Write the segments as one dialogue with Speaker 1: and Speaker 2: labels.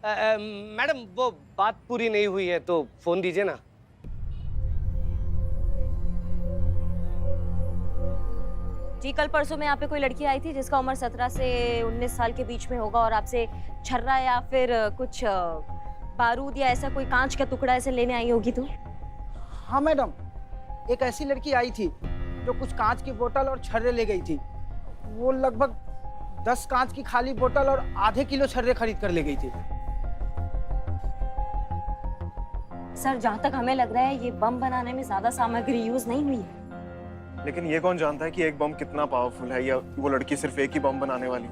Speaker 1: Madam वो बात पूरी नहीं हुई है तो फोन दीजिए ना।
Speaker 2: जी कल परसों में यहाँ पे कोई लड़की आई थी जिसका उम्र 17 से 19 साल के बीच में होगा और आपसे छर्रा या फिर कुछ बारूद या ऐसा कोई कांच का टुकड़ा ऐसे लेने आई होगी तो?
Speaker 3: हाँ मैडम, एक ऐसी लड़की आई थी जो कुछ कांच की बोतल और छर्रे ले गई थी। वो लगभग 10 कांच की खाली बोतल और आधे किलो छर्रे खरीद कर ले गई थी।
Speaker 2: सर जहाँ तक हमें लग रहा है ये बम बनाने में ज्यादा सामग्री यूज नहीं हुई है।
Speaker 4: लेकिन ये कौन जानता है कि एक बम कितना पावरफुल है या वो लड़की सिर्फ एक ही बम बनाने वाली।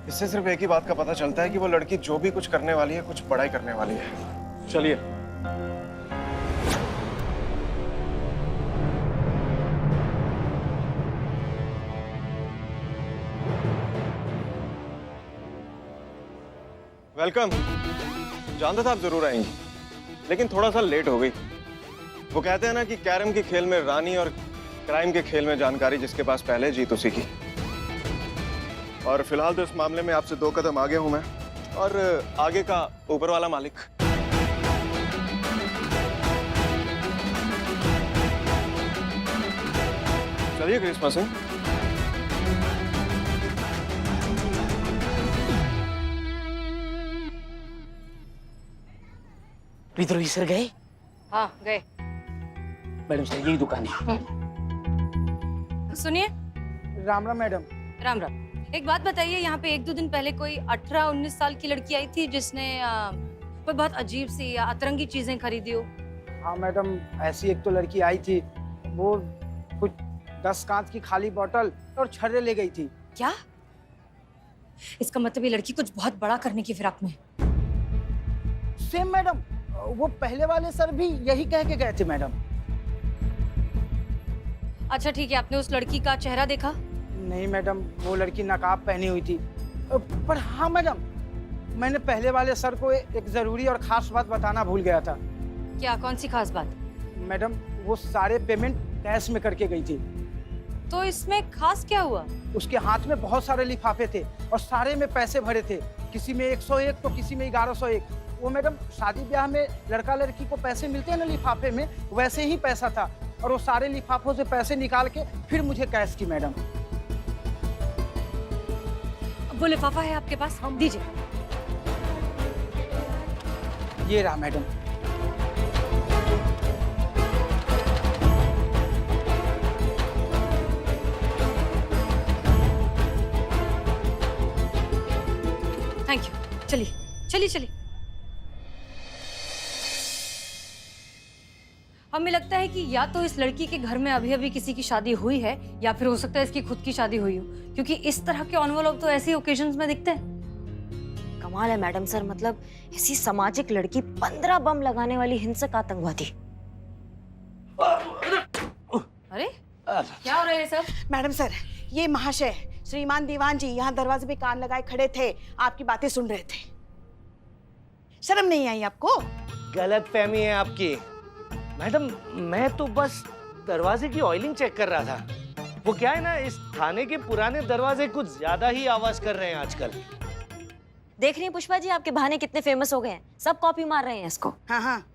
Speaker 4: इससे सिर्फ एक ही बात का पता चलता है कि वो लड़की जो भी कुछ करने वाली है कुछ बड़ा ही करने वाली है। चलिए। वेलकम। जानता था आप जरूर आएंगी, लेकिन थोड़ा सा लेट हो गई। वो कहते हैं ना कि कैरम के खेल में रानी और क्राइम के खेल में जानकारी जिसके पास पहले जीत उसी की। और फिलहाल तो इस मामले में आपसे 2 कदम आगे हूं मैं, और आगे का ऊपर वाला मालिक। चलिए क्रिसमस सिंह।
Speaker 5: विद्रोही सर गए?
Speaker 6: हाँ गए।
Speaker 5: मैडम सर यही दुकान है।
Speaker 6: सुनिए।
Speaker 3: राम राम मैडम।
Speaker 6: राम राम। एक बात बताइए, यहाँ पे 1-2 दिन पहले कोई 18-19 साल की लड़की आई थी जिसने कोई बहुत अजीब सी या अतरंगी चीजें खरीदी हो।
Speaker 3: हाँ मैडम, ऐसी एक तो लड़की आई थी, वो कुछ 10 कांच की खाली बोतल और छर्रे ले गई थी।
Speaker 6: क्या? इसका मतलब ये लड़की कुछ बहुत बड़ा करने की फिराक में।
Speaker 3: सेम मैडम, वो पहले वाले सर भी यही कह के गए थे मैडम।
Speaker 6: अच्छा ठीक है, आपने उस लड़की का चेहरा देखा?
Speaker 3: नहीं मैडम, वो लड़की नकाब पहनी हुई थी। पर हाँ मैडम, मैंने पहले वाले सर को एक जरूरी और खास बात बताना भूल गया था।
Speaker 6: क्या? कौन सी खास बात?
Speaker 3: मैडम वो सारे पेमेंट कैश में करके गई थी।
Speaker 6: तो इसमें खास क्या हुआ?
Speaker 3: उसके हाथ में बहुत सारे लिफाफे थे और सारे में पैसे भरे थे। किसी में 101 तो किसी में 1101। वो मैडम शादी ब्याह में लड़का लड़की को पैसे मिलते हैं ना लिफाफे में, वैसे ही पैसा था। और वो सारे लिफाफों से पैसे निकाल के फिर मुझे कैश की मैडम।
Speaker 6: वो लिफाफा है आपके पास? हम दीजिए।
Speaker 3: ये रहा मैडम।
Speaker 6: Thank you. चलिए चलिए चलिए। हमें लगता है कि या तो इस लड़की के घर में अभी अभी किसी की शादी हुई है या फिर हो सकता है इसकी खुद की शादी हुई हो, क्योंकि इस तरह के एनवेलप तो ऐसे ओकेजन्स में दिखते हैं।
Speaker 2: कमाल है मैडम सर, मतलब ऐसी सामाजिक लड़की 15 बम लगाने वाली हिंसक आतंकवादी।
Speaker 6: अरे क्या हो रहा है सब?
Speaker 7: मैडम सर, ये महाशय श्रीमान दीवान जी यहाँ दरवाजे पे कान लगाए खड़े थे, आपकी बातें सुन रहे थे। शर्म नहीं आई आपको?
Speaker 1: गलत फहमी है आपकी मैडम। मैं तो बस दरवाजे की ऑयलिंग चेक कर रहा था। वो क्या है ना, इस थाने के पुराने दरवाजे कुछ ज्यादा ही आवाज कर रहे हैं आजकल।
Speaker 2: देख रही हैं पुष्पा जी, आपके बहाने कितने फेमस हो गए हैं, सब कॉपी मार रहे हैं इसको।
Speaker 7: हाँ हाँ,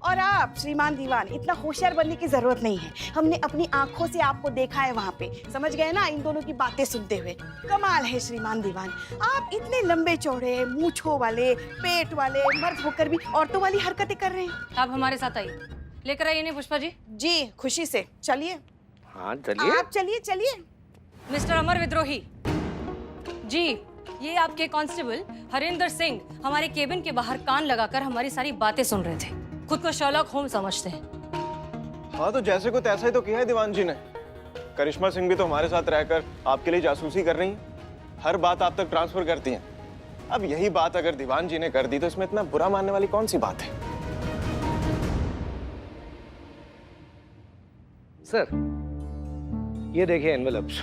Speaker 7: और आप श्रीमान दीवान इतना होशियार बनने की जरूरत नहीं है। हमने अपनी आंखों से आपको देखा है वहाँ पे, समझ गए ना इन दोनों की बातें सुनते हुए। कमाल है श्रीमान दीवान, आप इतने लंबे चौड़े मूंछों वाले पेट वाले मर्द होकर भी औरतों वाली हरकतें कर रहे हैं।
Speaker 6: आप हमारे साथ आइए, लेकर आइए नहीं पुष्पा जी।
Speaker 7: जी खुशी से, चलिए।
Speaker 1: हाँ चलिए।
Speaker 7: आप चलिए चलिए।
Speaker 6: मिस्टर अमर विद्रोही जी, ये आपके कांस्टेबल हरिंदर सिंह हमारे केबिन के बाहर कान लगाकर हमारी सारी बातें सुन रहे थे। खुद को शर्लॉक होम्स समझते हैं।
Speaker 4: हाँ तो जैसे को तैसा ही तो किया है दीवान जी ने। करिश्मा सिंह भी तो हमारे साथ रहकर आपके लिए जासूसी कर रही हैं, हर बात आप तक ट्रांसफर करती हैं। अब यही बात अगर दीवान जी ने कर दी तो इसमें इतना बुरा मानने वाली कौन सी बात है?
Speaker 1: सर ये देखिए एनवेलप्स,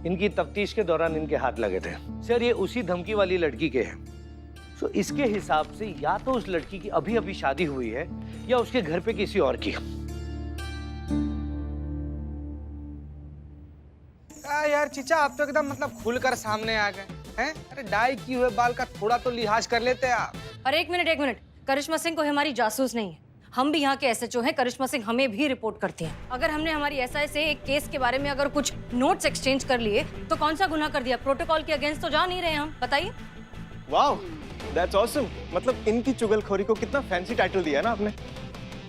Speaker 1: इनकी तफ्तीश के दौरान इनके हाथ लगे थे। सर ये उसी धमकी वाली लड़की के हैं। तो इसके हिसाब से या तो उस लड़की की अभी अभी शादी हुई है या उसके घर पे किसी और की।
Speaker 3: यार चीचा, आप तो एकदम मतलब खुलकर सामने आ गए।
Speaker 8: हैं? अरे डाई किए हुए बाल का थोड़ा तो लिहाज कर लेते आप।
Speaker 6: और एक मिनट, करिश्मा सिंह कोई हमारी जासूस नहीं है। हम भी यहाँ के एसएचओ हैं। करिश्मा सिंह हमें भी रिपोर्ट करती हैं। अगर हमने हमारी एसआई से एक केस के बारे में अगर कुछ नोट्स एक्सचेंज कर लिए तो कौन सा गुनाह कर दिया? प्रोटोकॉल के अगेंस्ट तो जा नहीं रहे हम, बताइए।
Speaker 4: Wow, that's awesome. मतलब इनकी चुगलखोरी को कितना फैंसी टाइटल दिया है ना आपने।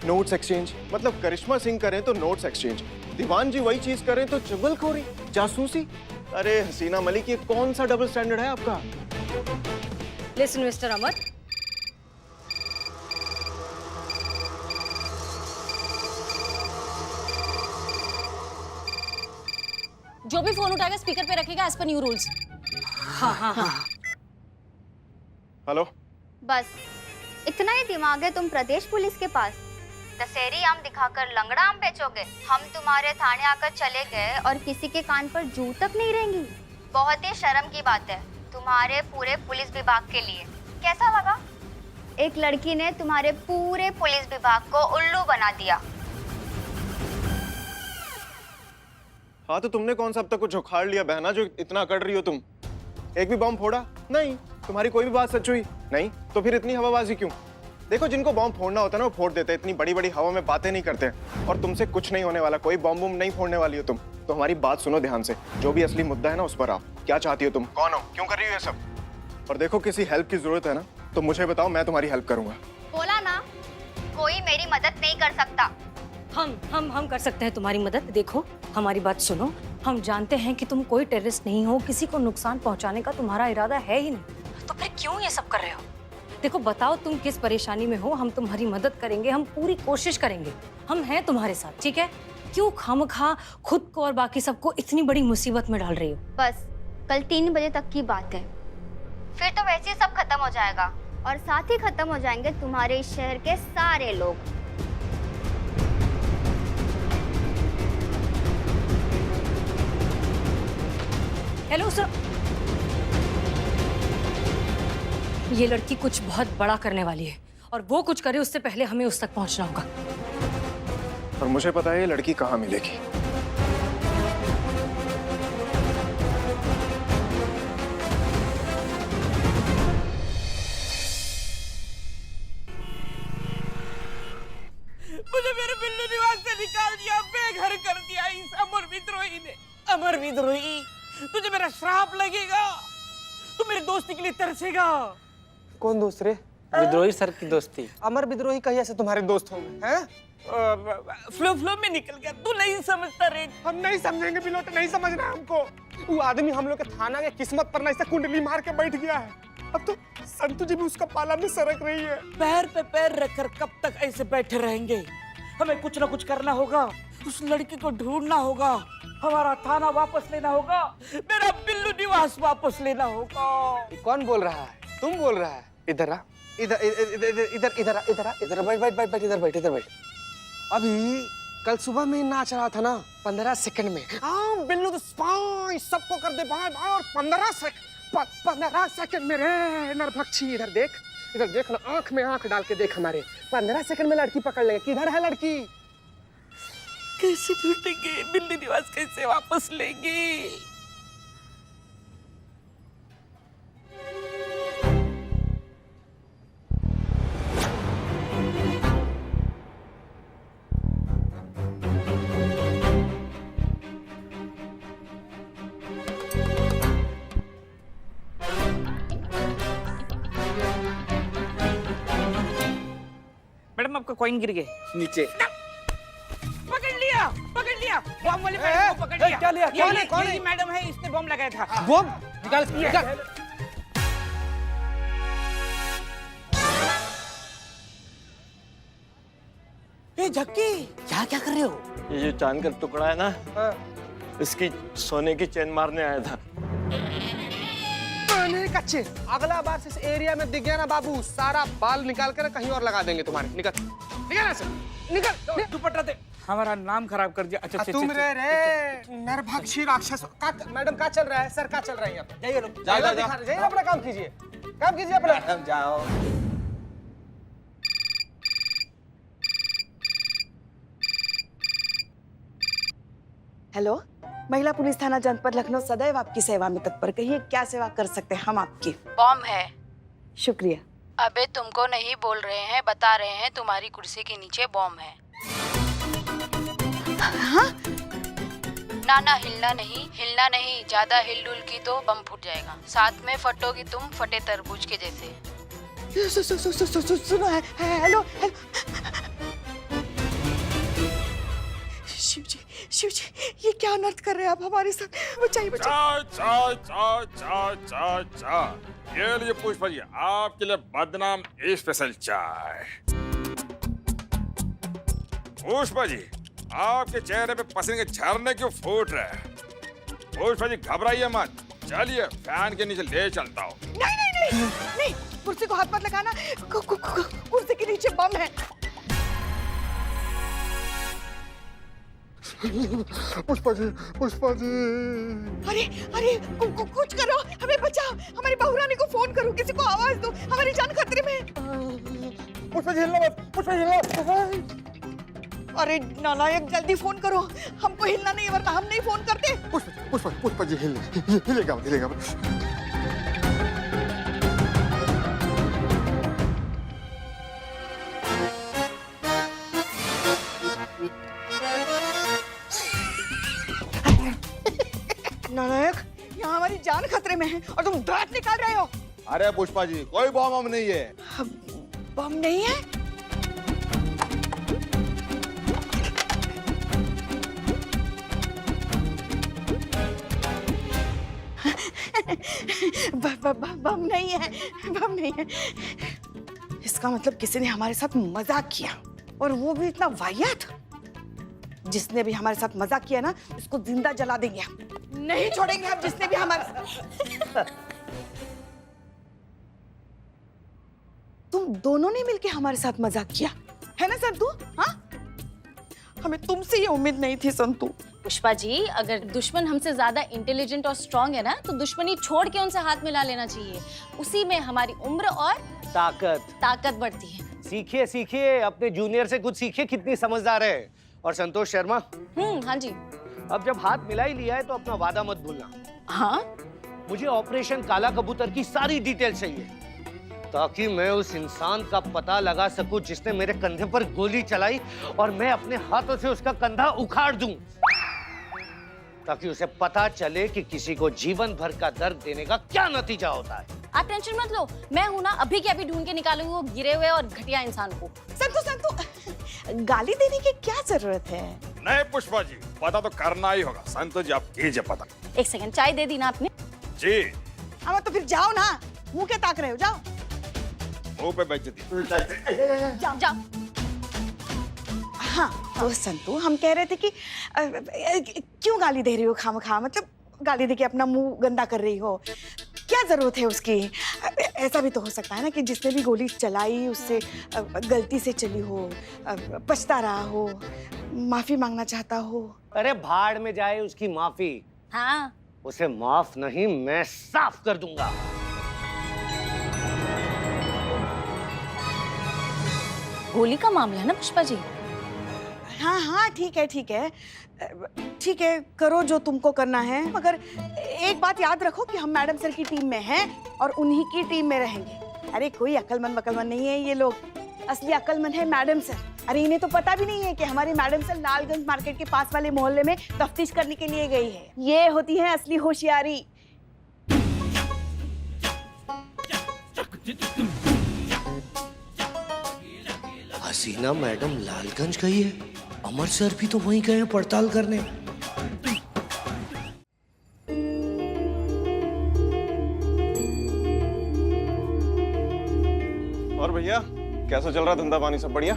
Speaker 4: नोट्स एक्सचेंज, मतलब करिश्मा सिंह करें तो नोट्स एक्सचेंज, दीवान जी वही चीज करें तो चुगलखोरी, जासूसी। अरे हसीना मलिक, ये कौन सा डबल स्टैंडर्ड है आपका?
Speaker 6: लिसन मिस्टर अमर,
Speaker 2: जो भी फोन उठाएगा स्पीकर पे रखेगा as per new rules.
Speaker 4: Hello.
Speaker 9: बस इतना ही दिमाग है तुम प्रदेश पुलिस के पास? दशहरी आम दिखाकर लंगड़ा आम बेचोगे? हम तुम्हारे थाने आकर चले गए और किसी के कान पर जू तक नहीं रहेंगी। बहुत ही शर्म की बात है तुम्हारे पूरे पुलिस विभाग के लिए। कैसा लगा? एक लड़की ने तुम्हारे पूरे पुलिस विभाग को उल्लू बना दिया।
Speaker 4: हाँ तो तुमने कौन सा अब तक कुछ उखाड़ लिया बहना जो इतना अकड़ रही हो तुम? एक भी बॉम्ब फोड़ा नहीं? तुम्हारी कोई भी बात सच हुई नहीं? तो फिर इतनी हवाबाजी क्यों? देखो, जिनको बॉम्ब फोड़ना होता है ना वो फोड़ देते हैं, इतनी बड़ी बड़ी हवा में बातें नहीं करते। और तुमसे कुछ नहीं होने वाला, कोई बॉम्ब नहीं फोड़ने वाली हो तुम। तो हमारी बात सुनो ध्यान से, जो भी असली मुद्दा है ना उस पर आओ। क्या चाहती हो तुम? कौन हो? क्यों कर रही हो ये सब? और देखो, किसी हेल्प की जरूरत है ना तो मुझे बताओ, मैं तुम्हारी हेल्प करूंगा।
Speaker 9: बोला ना, कोई मेरी मदद नहीं कर सकता।
Speaker 6: हम कर सकते हैं तुम्हारी मदद। देखो, हमारी बात सुनो। हम जानते हैं कि तुम कोई टेररिस्ट नहीं हो, किसी को नुकसान पहुंचाने का तुम्हारा इरादा है ही नहीं, तो फिर क्यों ये सब कर रहे हो? देखो, बताओ तुम किस परेशानी में हो, हम तुम्हारी मदद करेंगे, हम पूरी कोशिश करेंगे, हम हैं तुम्हारे साथ, ठीक है? क्यों खामखा खुद को और बाकी सबको इतनी बड़ी मुसीबत में डाल रही हो?
Speaker 9: बस कल 3 बजे तक की बात है, फिर तो वैसे ही सब खत्म हो जाएगा और साथ ही खत्म हो जाएंगे तुम्हारे इस शहर के सारे लोग।
Speaker 6: हेलो सर, ये लड़की कुछ बहुत बड़ा करने वाली है और वो कुछ करे उससे पहले हमें उस तक पहुंचना होगा।
Speaker 4: और मुझे पता है ये लड़की कहाँ मिलेगी।
Speaker 5: मुझे मेरे बिल्लू निवास से निकाल दिया, बेघर कर दिया इस अमर विद्रोही ने। अमर विद्रोही, तुझे मेरा श्राप लगेगा। तू मेरे दोस्ती के लिए तरसेगा।
Speaker 8: कौन दोस्त रे?
Speaker 5: विद्रोही सर की दोस्ती।
Speaker 8: अमर विद्रोही कहिए से तुम्हारे दोस्त होंगे हैं?
Speaker 5: फ्लो में निकल गया, तू नहीं समझता रे।
Speaker 8: हम नहीं समझेंगे बिलोट, नहीं समझना हमको। वो आदमी हम लोग के थाना के किस्मत पर नहीं से कुंडली मार के बैठ गया है। अब तो संतु जी भी उसका पाला में सरक रही है।
Speaker 5: पैर पे पैर रखकर कब तक ऐसे बैठे रहेंगे? हमें कुछ ना कुछ करना होगा, उस लड़की को ढूंढना होगा, हमारा थाना वापस लेना होगा, मेरा बिल्लू निवास वापस लेना होगा।
Speaker 8: कौन बोल रहा है? तुम बोल रहा है? इधर आ, इधर इधर इधर इधर इधर इधर बैठ बैठ बैठ बैठ इधर बैठ इधर बैठ। अभी कल सुबह में नाच रहा था ना 15 सेकंड में। हाँ बिल्लू तो सबको कर दे भाई भाई। और 15 सेकंड में रे नरभक्षी, इधर देख ना, आंख में आंख डाल के देख हमारे। 15 सेकंड में लड़की पकड़ लेंगे। किधर है लड़की?
Speaker 5: कैसे ढूंढेंगे? बिल्लू निवास कैसे वापस लेंगे? मैडम आपका कॉइन गिर गए नीचे। पकड़ लिया बॉम्ब वाले मैडम को पकड़ लिया।
Speaker 8: क्या लिया? कौन है?
Speaker 5: मैडम है, इसने बॉम्ब लगाया था।
Speaker 8: बॉम्ब निकाल निकाल।
Speaker 5: ए झक्की, क्या क्या कर रहे हो?
Speaker 4: ये जो चांद का टुकड़ा है ना, इसकी सोने की चेन मारने आया था।
Speaker 8: कच्चे, अगला बार से इस एरिया में दिख गया ना बाबू, सारा बाल निकाल कर कहीं और लगा देंगे तुम्हारे। निकल निकल ऐसे, निकल।
Speaker 5: दुपट्टा दे। हमारा नाम खराब कर दिया। अच्छा
Speaker 8: तुम रे नरभक्षी राक्षस। मैडम क्या चल रहा है? सर क्या चल रहा है यहाँ पे? जाइए लोग, जाइए अपना काम कीजिए, काम कीजिए अपना।
Speaker 5: जाओ।
Speaker 7: हेलो, महिला पुलिस थाना जनपद लखनऊ सदैव आपकी सेवा में तत्पर। कहिए क्या सेवा कर सकते हैं हम आपकी?
Speaker 10: बॉम्ब है।
Speaker 7: शुक्रिया।
Speaker 10: अबे तुमको नहीं बोल रहे हैं, बता रहे हैं, तुम्हारी कुर्सी के नीचे बॉम्ब है।
Speaker 7: हाँ?
Speaker 10: ना हिलना नहीं, ज्यादा हिल डुल की तो बम फूट जाएगा। साथ में फटोगी तुम, फटे तरबूज के जैसे।
Speaker 7: सुनो, हेलो। शिव जी, ये क्या अनर्थ कर रहे हैं आप हमारे साथ? बचाइए।
Speaker 11: चाय। ये लिए पुष्पा जी, आपके लिए बदनाम स्पेशल चाय। पुष्पा जी, आपके चेहरे पे पसीने के झरने क्यों फूट रहे हैं? पुष्पा जी घबराइए मत, चलिए फैन के नीचे ले चलता हूँ।
Speaker 7: नहीं, कुर्सी को हाथ मत लगाना। कुर्सी के नीचे बम है।
Speaker 11: पुष्पा जी।
Speaker 7: अरे कुछ करो, हमें बचाओ। हमारी बहू रानी को फोन करो, किसी को आवाज दो, हमारी जान खतरे में है।
Speaker 11: पुष्पा जी हिलना।
Speaker 7: अरे नालायक, जल्दी फोन करो। हमको हिलना नहीं, वरना हम नहीं फोन करते।
Speaker 11: पुष्पा जी हिलेगा।
Speaker 7: नालायक, यहाँ हमारी जान खतरे में है और तुम दांत निकाल रहे हो।
Speaker 11: अरे पुष्पा जी, कोई बम नहीं है।
Speaker 7: बम नहीं है? बम नहीं है। इसका मतलब किसी ने हमारे साथ मजाक किया, और वो भी इतना वाहियात। जिसने भी हमारे साथ मजाक किया ना, उसको जिंदा जला देंगे हम। नहीं छोड़ेंगे हम जिसने भी हमारे साथ। तुम दोनों ने मिलके हमारे साथ मजाक किया है ना संतू? हाँ, हमें तुमसे ये उम्मीद नहीं थी संतू।
Speaker 6: पुष्पा जी, अगर दुश्मन हमसे ज्यादा इंटेलिजेंट और स्ट्रांग है ना, तो दुश्मनी छोड़ के उनसे हाथ मिला लेना चाहिए। उसी में हमारी उम्र और ताकत बढ़ती है।
Speaker 1: सीखिए, अपने जूनियर से कुछ सीखिए, कितनी समझदार है। और संतोष शर्मा,
Speaker 6: हाँ जी।
Speaker 1: अब जब हाथ मिला ही लिया है तो अपना वादा मत भूलना।
Speaker 6: हाँ,
Speaker 1: मुझे ऑपरेशन काला कबूतर की सारी डिटेल चाहिए, ताकि मैं उस इंसान का पता लगा सकूं जिसने मेरे कंधे पर गोली चलाई, और मैं अपने हाथों से उसका कंधा उखाड़ दूं, ताकि उसे पता चले कि किसी को जीवन भर का दर्द देने का क्या नतीजा होता है।
Speaker 6: आप टेंशन मत लो, मैं हूं ना, अभी के अभी ढूंढ के निकालूंगी वो गिरे हुए और घटिया इंसान को।
Speaker 7: संतू, गाली देने की क्या जरूरत है?
Speaker 11: नहीं पुष्पा जी, पता तो करना ही होगा। संतोष जी, आप कीजिए पता।
Speaker 6: एक सेकंड, चाय दे दी ना आपने?
Speaker 11: जी।
Speaker 7: हाँ, तो फिर जाओ ना, मुंह क्या ताक रहे हो? जाओ।
Speaker 11: मुंह पे बेइज्जती।
Speaker 6: जाओ।
Speaker 7: हाँ, तो संतू, हम कह रहे थे कि क्यों गाली दे रही हो खामखा? मतलब गाली देके अपना मुंह गंदा कर रही हो, क्या जरूरत है उसकी? ऐसा भी तो हो सकता है ना कि जिसने भी गोली चलाई उससे गलती से चली हो, पछता रहा हो, माफी मांगना चाहता हो।
Speaker 1: अरे भाड़ में जाए उसकी माफी।
Speaker 6: हाँ,
Speaker 1: उसे माफ नहीं, मैं साफ कर दूंगा।
Speaker 6: गोली का मामला है ना पुष्पा जी?
Speaker 7: हाँ, ठीक है, करो जो तुमको करना है, मगर एक बात याद रखो कि हम मैडम सर की टीम में हैं और उन्हीं की टीम में रहेंगे। अरे कोई अक्लमंद नहीं है ये लोग, असली अक्लमंद है मैडम सर। अरे इन्हें तो पता भी नहीं है कि हमारी मैडम सर लालगंज मार्केट के पास वाले मोहल्ले में तफ्तीश करने के लिए गई है। ये होती है असली होशियारी।
Speaker 1: हसीना मैडम लालगंज गई है, अमर सर भी तो वहीं गए हैं पड़ताल करने।
Speaker 4: और भैया, कैसा चल रहा धंधा पानी? सब बढ़िया?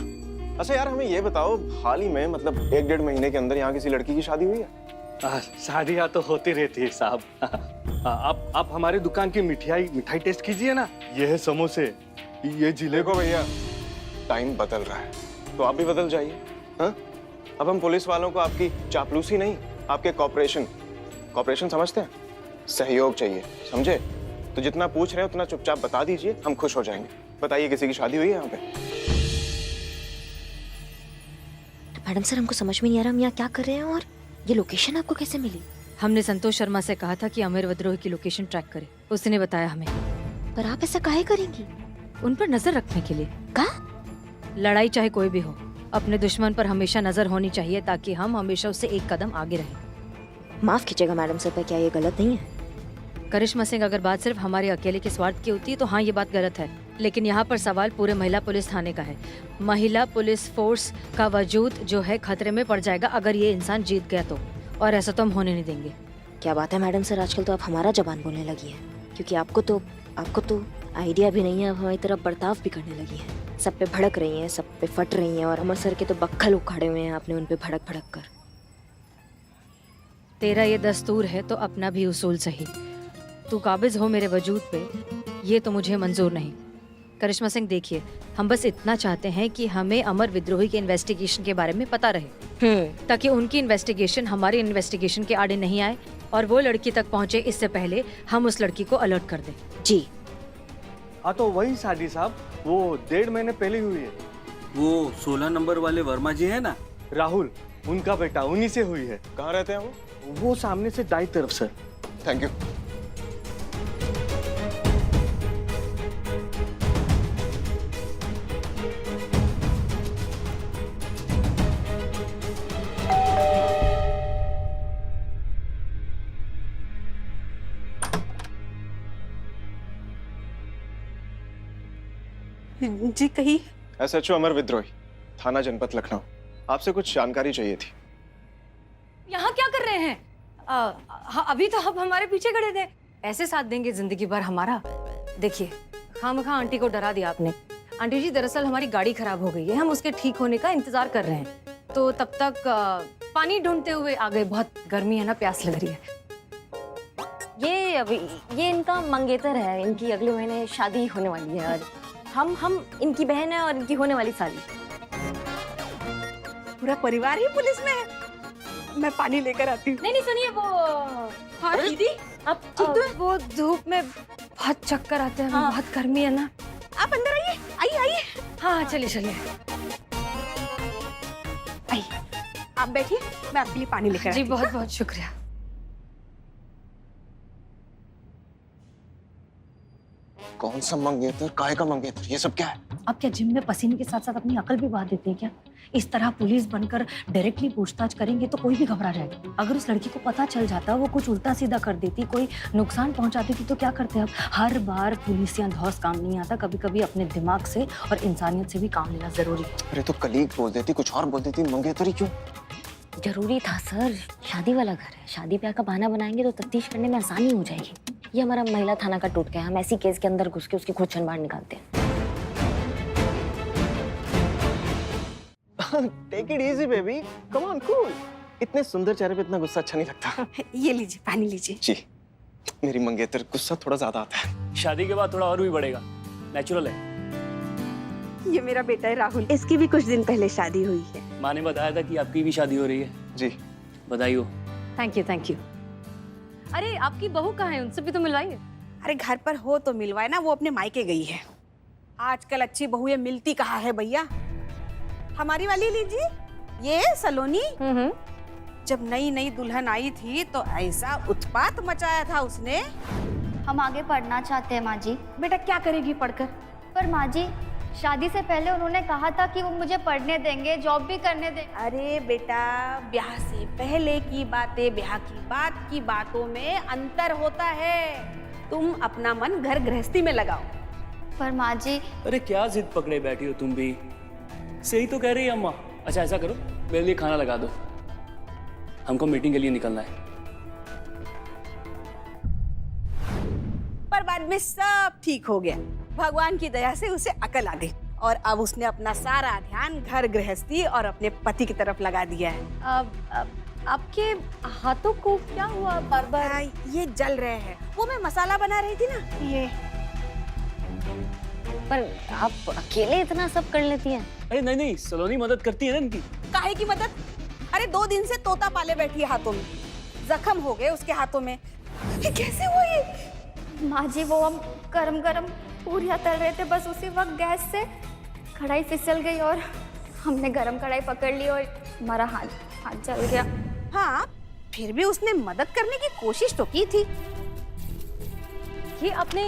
Speaker 4: अच्छा यार, हमें ये बताओ, हाल ही में मतलब 1-1.5 महीने के अंदर यहाँ किसी लड़की की शादी हुई है?
Speaker 12: शादियाँ तो होती रहती है साहब। आप हमारी दुकान की मिठाई टेस्ट कीजिए ना। ये है समोसे, ये जिले।
Speaker 4: देखो भैया, टाइम बदल रहा है, तो आप भी बदल जाइए। हाँ, अब हम पुलिस वालों को आपकी चापलूसी नहीं, आपके कॉपरेशन समझते हैं। सहयोग चाहिए, समझे? तो जितना पूछ रहे हैं उतना चुपचाप बता दीजिए, हम खुश हो जाएंगे। बताइए, किसी की शादी हुई है यहाँ पे?
Speaker 2: मैडम सर, हमको समझ में नहीं आ रहा हम यहाँ क्या कर रहे हैं, और ये लोकेशन आपको कैसे मिली?
Speaker 6: हमने संतोष शर्मा से कहा था कि अमर विद्रोही की लोकेशन ट्रैक करे। उसने बताया हमें।
Speaker 2: पर आप ऐसा काहे करेंगी?
Speaker 6: उन पर नजर रखने के लिए।
Speaker 2: का?
Speaker 6: लड़ाई चाहे कोई भी हो, अपने दुश्मन पर हमेशा नजर होनी चाहिए ताकि हम हमेशा उससे एक कदम आगे रहें।
Speaker 2: माफ कीजिएगा मैडम सर, क्या ये गलत नहीं है?
Speaker 6: करिश्मा सिंह, अगर बात सिर्फ हमारे अकेले के स्वार्थ की होती है तो हाँ, ये बात गलत है। लेकिन यहाँ पर सवाल पूरे महिला पुलिस थाने का है। महिला पुलिस फोर्स का वजूद जो है खतरे में पड़ जाएगा अगर ये इंसान जीत गया तो, और ऐसा तो हम होने नहीं देंगे।
Speaker 2: क्या बात है मैडम सर, आजकल तो आप हमारा जबान बोलने लगी है, क्योंकि आपको तो आइडिया भी नहीं है, आप हमारी तरफ बर्ताव भी करने लगी है। सब पे भड़क रही हैं, सब पे फट रही हैं, और अमर सर के तो बक्खल उखाड़े हुए हैं आपने उन पे भड़क कर।
Speaker 6: तेरा ये दस्तूर है तो अपना भी उसूल सही। तू काबिज हो मेरे वजूद पे, ये तो मुझे मंजूर नहीं। करिश्मा सिंह, देखिए, हम बस इतना चाहते हैं कि हमें अमर विद्रोही के इन्वेस्टिगेशन के बारे में पता रहे, ताकि उनकी इन्वेस्टिगेशन हमारी इन्वेस्टिगेशन के आड़े नहीं आए और वो लड़की तक पहुंचे इससे पहले हम उस लड़की को अलर्ट कर दें।
Speaker 2: जी
Speaker 12: हाँ, तो वही शादी साहब, वो 1.5 महीने पहले हुई है।
Speaker 13: वो 16 नंबर वाले वर्मा जी है ना,
Speaker 12: राहुल, उनका बेटा, उन्हीं से हुई है।
Speaker 4: कहाँ रहते हैं
Speaker 12: वो सामने से दाई तरफ सर।
Speaker 4: Thank you.
Speaker 7: जी कही।
Speaker 4: SHO अमर विद्रोही, थाना जनपद लखनऊ। आपसे कुछ जानकारी चाहिए थी।
Speaker 6: यहाँ क्या कर रहे हैं? हाँ, अभी तो आप हमारे पीछे खड़े थे। ऐसे साथ देंगे जिंदगी भर हमारा? देखिए, खामखा आंटी को डरा दिया आपने। आंटी जी, दरअसल हमारी गाड़ी खराब हो गई है, हम उसके ठीक होने का इंतजार कर रहे हैं, तो तब तक पानी ढूंढते हुए आ गए। बहुत गर्मी है ना, प्यास लग रही है।
Speaker 2: ये इनका मंगेतर है, इनकी अगले महीने शादी होने वाली है, और हम इनकी बहन है और इनकी होने वाली साली।
Speaker 7: पूरा परिवार ही पुलिस में है। मैं पानी लेकर आती हूँ।
Speaker 6: नहीं, सुनिए, वो
Speaker 7: हाँ दीदी,
Speaker 6: अब वो धूप में बहुत चक्कर आते हैं। हाँ। बहुत गर्मी है ना।
Speaker 7: आप अंदर आइए, आइए।
Speaker 6: हाँ, चलिए।
Speaker 7: आइए, आप बैठिए, मैं आपके लिए पानी लेकर
Speaker 6: जी,
Speaker 7: आती हूँ।
Speaker 6: बहुत बहुत शुक्रिया।
Speaker 4: कौन सा मंगेतर, काहे का मंगेतर, ये सब क्या है?
Speaker 6: आप क्या जिम में पसीने के साथ साथ अपनी अकल भी बहा देते हैं क्या? इस तरह पुलिस बनकर डायरेक्टली पूछताछ करेंगे तो कोई भी घबरा जाएगा। अगर उस लड़की को पता चल जाता, वो कुछ उल्टा सीधा कर देती, कोई नुकसान पहुंचा देती, तो क्या करते अब? हर बार पुलिस या धौस काम नहीं आता, कभी कभी अपने दिमाग से और इंसानियत से भी काम लेना जरूरी है।
Speaker 4: अरे तो कलीग बोल देती, कुछ और बोल देती, मंगेतरी क्यों?
Speaker 2: जरूरी था सर, शादी वाला घर है, शादी ब्याह का बहाना बनाएंगे तो तफ्तीश करने में आसानी हो जाएगी। ये हमारा महिला थाना का टूट गया, हम ऐसी केस के अंदर घुस के उसकी खुद छन बाहर निकालते हैं।
Speaker 4: Take it easy baby, come on, cool. इतने सुंदर चेहरे पे इतना गुस्सा अच्छा नहीं लगता।
Speaker 7: ये लीजिए, पानी लीजिए।
Speaker 4: जी, मेरी मंगेतर गुस्सा थोड़ा ज्यादा आता है।
Speaker 13: शादी के बाद थोड़ा और भी बढ़ेगा, नेचुरल है।
Speaker 7: ये मेरा बेटा है राहुल, इसकी भी कुछ दिन पहले शादी हुई है।
Speaker 13: माँ ने बताया था कि आपकी भी शादी हो रही है।
Speaker 4: जी,
Speaker 13: बधाई हो।
Speaker 6: Thank you. अरे, आपकी बहू कहाँ है? उनसे भी तो मिलवाइए।
Speaker 7: अरे घर पर हो तो मिलवाए ना, वो अपने मायके गई है। आजकल अच्छी बहुएं मिलती कहाँ है भैया। हमारी वाली लीजिए, ये सलोनी। जब नई दुल्हन आई थी तो ऐसा उत्पात मचाया था उसने।
Speaker 9: हम आगे पढ़ना चाहते हैं माँ जी।
Speaker 7: बेटा क्या करेगी पढ़कर?
Speaker 9: पर माँ जी, शादी से पहले उन्होंने कहा था कि वो मुझे पढ़ने देंगे, जॉब भी करने देंगे।
Speaker 7: अरे बेटा, ब्याह से पहले की बातें, ब्याह की बात की बातों में अंतर होता है। तुम अपना मन घर गृहस्थी में लगाओ।
Speaker 9: पर माँ जी।
Speaker 13: अरे क्या जिद पकड़े बैठी हो तुम भी? सही तो कह रही है अम्मा। अच्छा ऐसा करो, मेरे लिए खाना लगा दो, हमको मीटिंग के लिए निकलना है।
Speaker 7: पर बाद में सब ठीक हो गया, भगवान की दया से उसे अकल आ गई और अब उसने अपना सारा ध्यान घर गृहस्थी और अपने पति की तरफ लगा दिया है।
Speaker 6: आपके हाथों को क्या हुआ? बार-बार
Speaker 7: ये जल रहे हैं। वो मैं मसाला बना रही थी ना, ये।
Speaker 2: पर आप अकेले इतना सब कर लेती हैं?
Speaker 13: अरे नहीं, सलोनी मदद करती है ना इनकी।
Speaker 7: काहे की मदद? अरे 2 दिन से तोता पाले बैठी है हाथों में, जख्म हो गए उसके हाथों में। ये कैसे हुआ ये?
Speaker 9: माँ जी, वो हम गरम पूरियाँ तल रहे थे, बस उसी वक्त गैस से कढ़ाई फिसल गई और हमने गरम कढ़ाई पकड़ ली और हमारा हाथ जल गया।
Speaker 7: हाँ, फिर भी उसने मदद करने की कोशिश तो की थी।
Speaker 6: ये अपने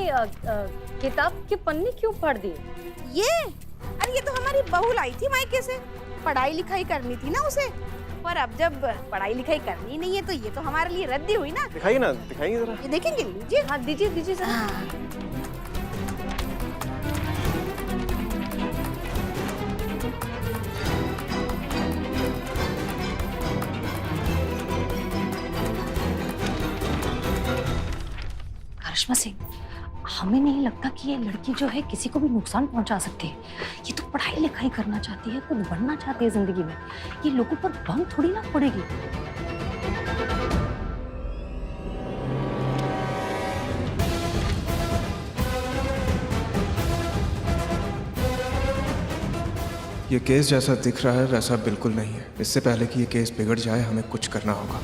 Speaker 6: किताब के पन्ने क्यों फाड़ दिए?
Speaker 7: ये अरे ये तो हमारी बहू लाई थी मायके से, पढ़ाई लिखाई करनी थी ना उसे, पर अब जब पढ़ाई लिखाई करनी नहीं है तो ये तो हमारे लिए रद्दी हुई ना।
Speaker 4: दिखाइए ना, दिखाइए जरा।
Speaker 7: ये देखेंगे, लीजिए।
Speaker 6: हाँ दीजिए दीजिए सर।
Speaker 7: हाँ।
Speaker 6: करिश्मा सिंह, हमें नहीं लगता कि ये लड़की जो है किसी को भी नुकसान पहुंचा सकती है। ये तो पढ़ाई लिखाई करना चाहती है, कुछ बनना चाहती है जिंदगी में। ये लोगों पर बम थोड़ी ना पड़ेगी।
Speaker 14: ये केस जैसा दिख रहा है वैसा बिल्कुल नहीं है। इससे पहले कि ये केस बिगड़ जाए हमें कुछ करना होगा।